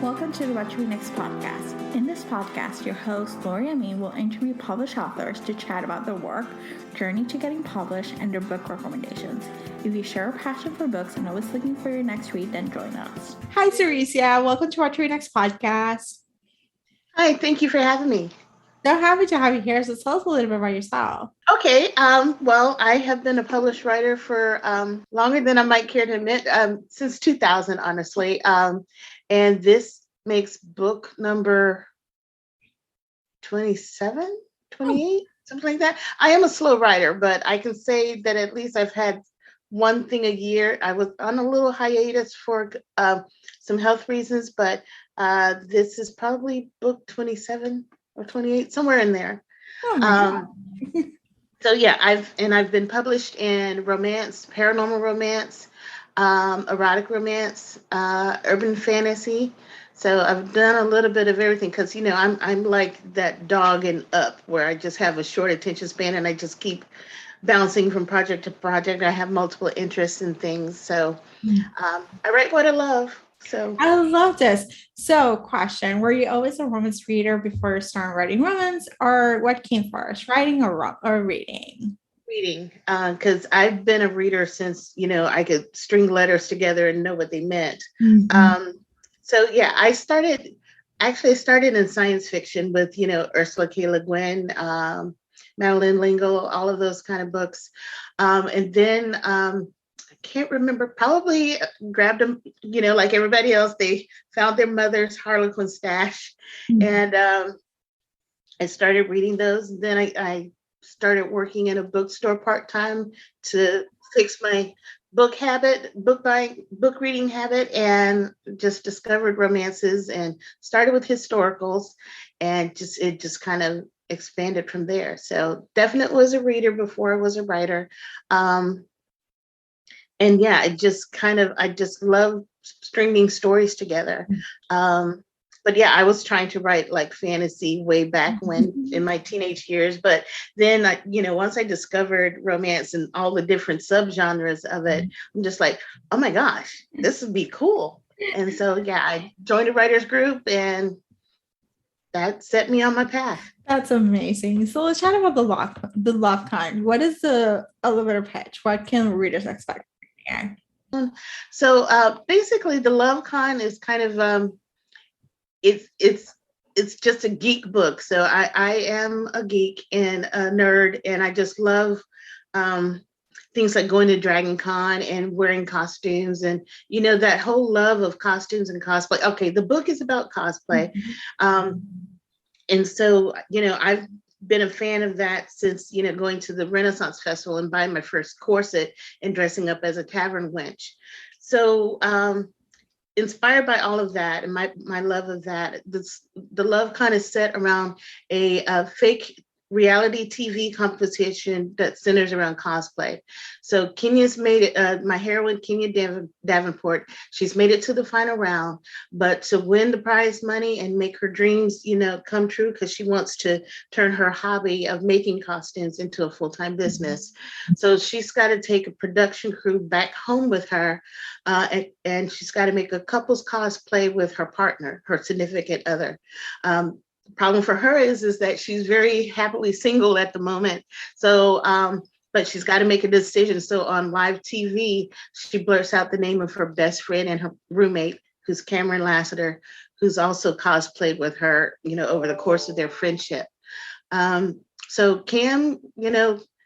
Welcome to the What to Read Next podcast. In this podcast, your host, Lori Amin, will interview published authors to chat about their work, journey to getting published, and their book recommendations. If you share a passion for books and always looking for your next read, then join us. Hi, Seressia. Welcome to What to Read Next podcast. Hi, thank you for having me. So happy to have you here. So tell us a little bit about yourself. Okay, well, I have been a published writer for longer than I might care to admit, since 2000, honestly. And this makes book number 27, 28, something like that. I am a slow writer, but I can say that at least I've had one thing a year. I was on a little hiatus for some health reasons, but this is probably book 27 or 28, somewhere in there. Oh my God. So yeah, I've been published in romance, paranormal romance, erotic romance, urban fantasy. So I've done a little bit of everything because I'm like that dog in Up, where I just have a short attention span and I just keep bouncing from project to project. I have multiple interests in things, so I write what I love. So I love this. So, question: were you always a romance reader before you started writing romance, or what came first, writing or reading? Reading, because I've been a reader since I could string letters together and know what they meant. So yeah, I started in science fiction with Ursula K. Le Guin, Madeleine L'Engle, all of those kind of books, and then I can't remember, probably grabbed them, like everybody else. They found their mother's Harlequin stash, and I started reading those. And then I started working in a bookstore part-time to fix my book reading habit, and just discovered romances and started with historicals, and it just kind of expanded from there. So definitely was a reader before I was a writer. And yeah, I just love stringing stories together. But yeah, I was trying to write like fantasy way back when in my teenage years. But then, once I discovered romance and all the different subgenres of it, I'm just like, oh my gosh, this would be cool. And so, yeah, I joined a writers group, and that set me on my path. That's amazing. So let's chat about the love kind. What is the elevator pitch? What can readers expect here? So basically, the love con is kind of it's just a geek book. So I am a geek and a nerd, and I just love things like going to Dragon Con and wearing costumes, and that whole love of costumes and cosplay. Okay, the book is about cosplay. And so, I've been a fan of that since, going to the Renaissance Festival and buying my first corset and dressing up as a tavern wench. So inspired by all of that and my love of that, the love kind of set around a fake reality TV competition that centers around cosplay. So Kenya's made it, my heroine, Kenya Davenport, she's made it to the final round, but to win the prize money and make her dreams, come true, because she wants to turn her hobby of making costumes into a full-time business. So she's got to take a production crew back home with her, and she's got to make a couple's cosplay with her partner, her significant other. Problem for her is that she's very happily single at the moment. So, but she's got to make a decision. So on live TV, she blurts out the name of her best friend and her roommate, who's Cameron Lassiter, who's also cosplayed with her, over the course of their friendship. So Cam,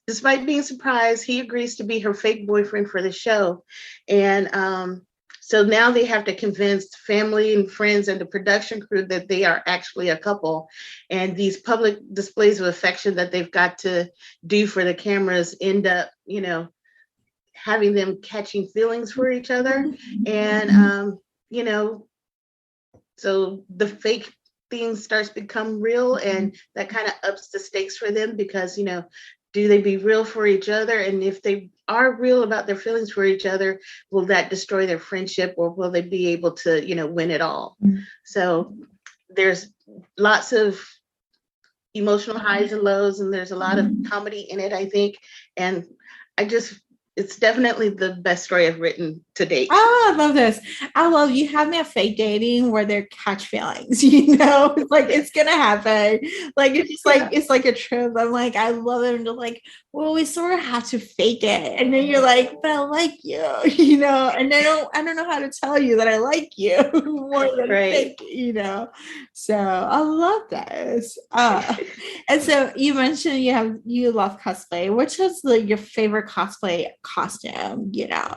despite being surprised, he agrees to be her fake boyfriend for the show. And so now they have to convince family and friends and the production crew that they are actually a couple. And these public displays of affection that they've got to do for the cameras end up, having them catching feelings for each other. And, so the fake thing starts to become real, and that kind of ups the stakes for them because, do they be real for each other? And if they are real about their feelings for each other, will that destroy their friendship, or will they be able to, win it all? So there's lots of emotional highs and lows, and there's a lot of comedy in it, I think. And it's definitely the best story I've written to date. Oh, I love this. I love you have me at fake dating where they catch feelings, you know, it's like it's gonna happen. Like it's just like it's like a trip. I'm like, I love it. And they're like, well, we sort of have to fake it. And then you're like, but I like you, you know, and I don't know how to tell you that I like you more than fake, you know. So I love this. And so you mentioned you love cosplay. Which is like your favorite cosplay costume, you know?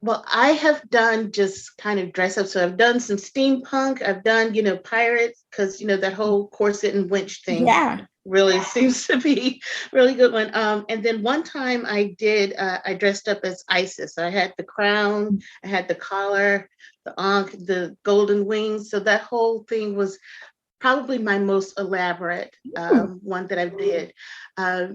Well, I have done just kind of dress up. So I've done some steampunk. I've done, pirates, because, that whole corset and winch thing really seems to be really good one. And then one time I dressed up as Isis. So I had the crown, I had the collar, the ankh, the golden wings. So that whole thing was probably my most elaborate one that I did.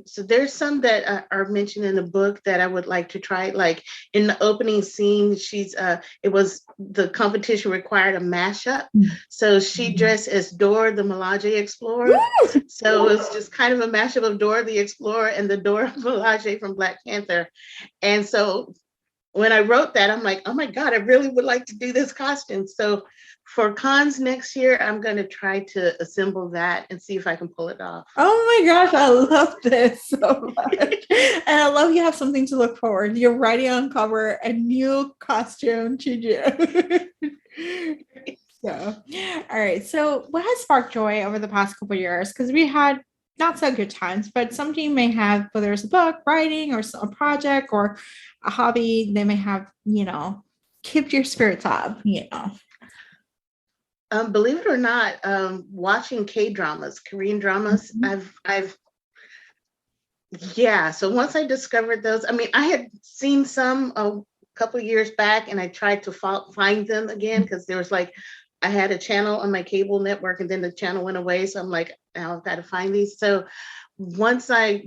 So there's some that are mentioned in the book that I would like to try. Like in the opening scene, the competition required a mashup. So she dressed as Dora the Milaje Explorer. So it was just kind of a mashup of Dora the Explorer and the Dora Milaje from Black Panther. And so when I wrote that, I'm like, oh my God, I really would like to do this costume. So for cons next year, I'm going to try to assemble that and see if I can pull it off. Oh my gosh, I love this so much. And I love you have something to look forward. You're writing on cover a new costume to do. So, all right. So what has sparked joy over the past couple of years? Because we had not so good times, but something you may have, whether it's a book, writing, or a project, or a hobby, they may have, keep your spirits up, Believe it or not, watching K-dramas, Korean dramas, so once I discovered those, I had seen some a couple of years back, and I tried to find them again, because there was I had a channel on my cable network, and then the channel went away. So I'm like, now I've got to find these. So once I,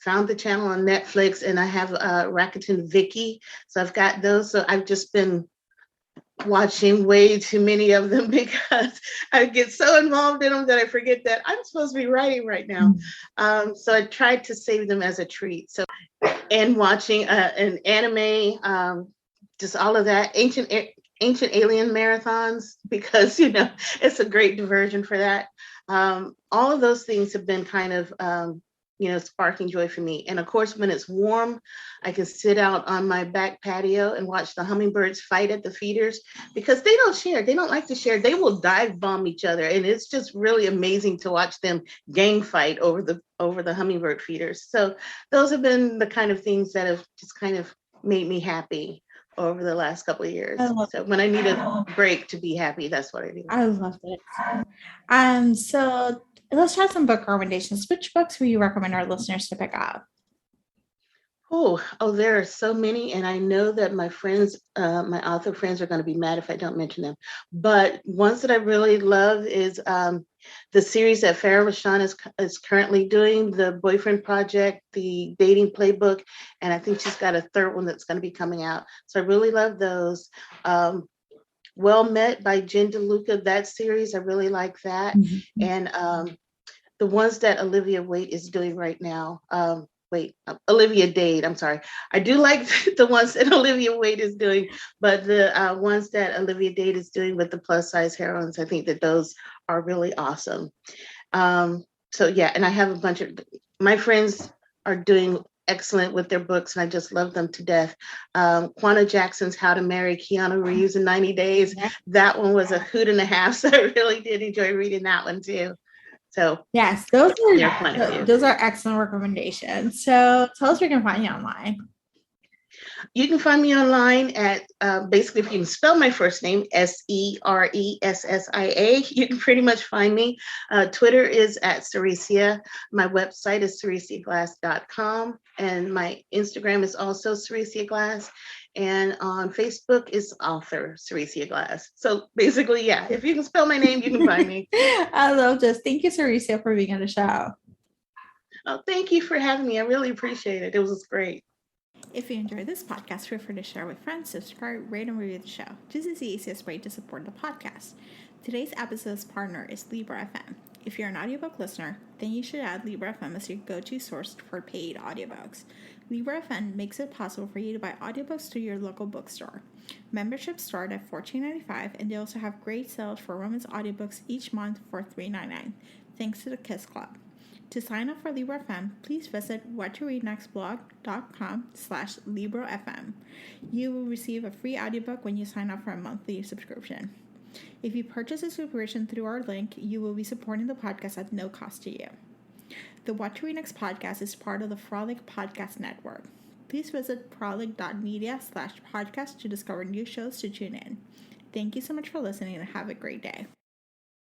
found the channel on Netflix, and I have Rakuten Viki, so I've got those. So I've just been watching way too many of them, because I get so involved in them that I forget that I'm supposed to be writing right now. So I tried to save them as a treat. So, and watching an anime, just all of that, ancient alien marathons, because it's a great diversion for that. All of those things have been kind of sparking joy for me. And of course, when it's warm, I can sit out on my back patio and watch the hummingbirds fight at the feeders, because they don't share. They don't like to share. They will dive bomb each other. And it's just really amazing to watch them gang fight over the hummingbird feeders. So those have been the kind of things that have just kind of made me happy over the last couple of years. So when I need a break to be happy, that's what I do. I love it. So let's try some book recommendations. Which books would you recommend our listeners to pick up? Oh, there are so many. And I know that my friends, my author friends, are going to be mad if I don't mention them. But ones that I really love is the series that Farah Rashan is currently doing, The Boyfriend Project, The Dating Playbook, and I think she's got a third one that's going to be coming out. So I really love those. Well Met by Jen DeLuca, that series, I really like that. And the ones that Olivia Waite is doing right now. Olivia Dade, I'm sorry. I do like the ones that Olivia Waite is doing, but the ones that Olivia Dade is doing with the plus size heroines, I think that those are really awesome. So yeah, and I have a bunch of, my friends are doing excellent with their books, and I just love them to death. Quanah Jackson's How to Marry Keanu Reeves in 90 Days. That one was a hoot and a half, so I really did enjoy reading that one too. So yes, those are excellent recommendations. So tell us where you can find you online. You can find me online at basically, if you can spell my first name, Seressia, you can pretty much find me. Twitter is at Seressia. My website is SheressiaGlass.com, and my Instagram is also Seressia Glass. And on Facebook is author Seressia Glass. So basically, yeah, if you can spell my name, you can find me. I love this. Thank you, Seressia, for being on the show. Oh, thank you for having me. I really appreciate it. It was great. If you enjoyed this podcast, feel free to share with friends, subscribe, rate, and review the show. This is the easiest way to support the podcast. Today's episode's partner is Libra FM. If you're an audiobook listener, then you should add Libra FM as your go-to source for paid audiobooks. Libra FM makes it possible for you to buy audiobooks through your local bookstore. Memberships start at $14.95, and they also have great sales for romance audiobooks each month for $3.99, thanks to the Kiss Club. To sign up for Libra FM, please visit whattoreadnextblog.com/LibraFM. You will receive a free audiobook when you sign up for a monthly subscription. If you purchase a subscription through our link, you will be supporting the podcast at no cost to you. The What to Read Next podcast is part of the Frolic Podcast Network. Please visit frolic.media/podcast to discover new shows to tune in. Thank you so much for listening and have a great day.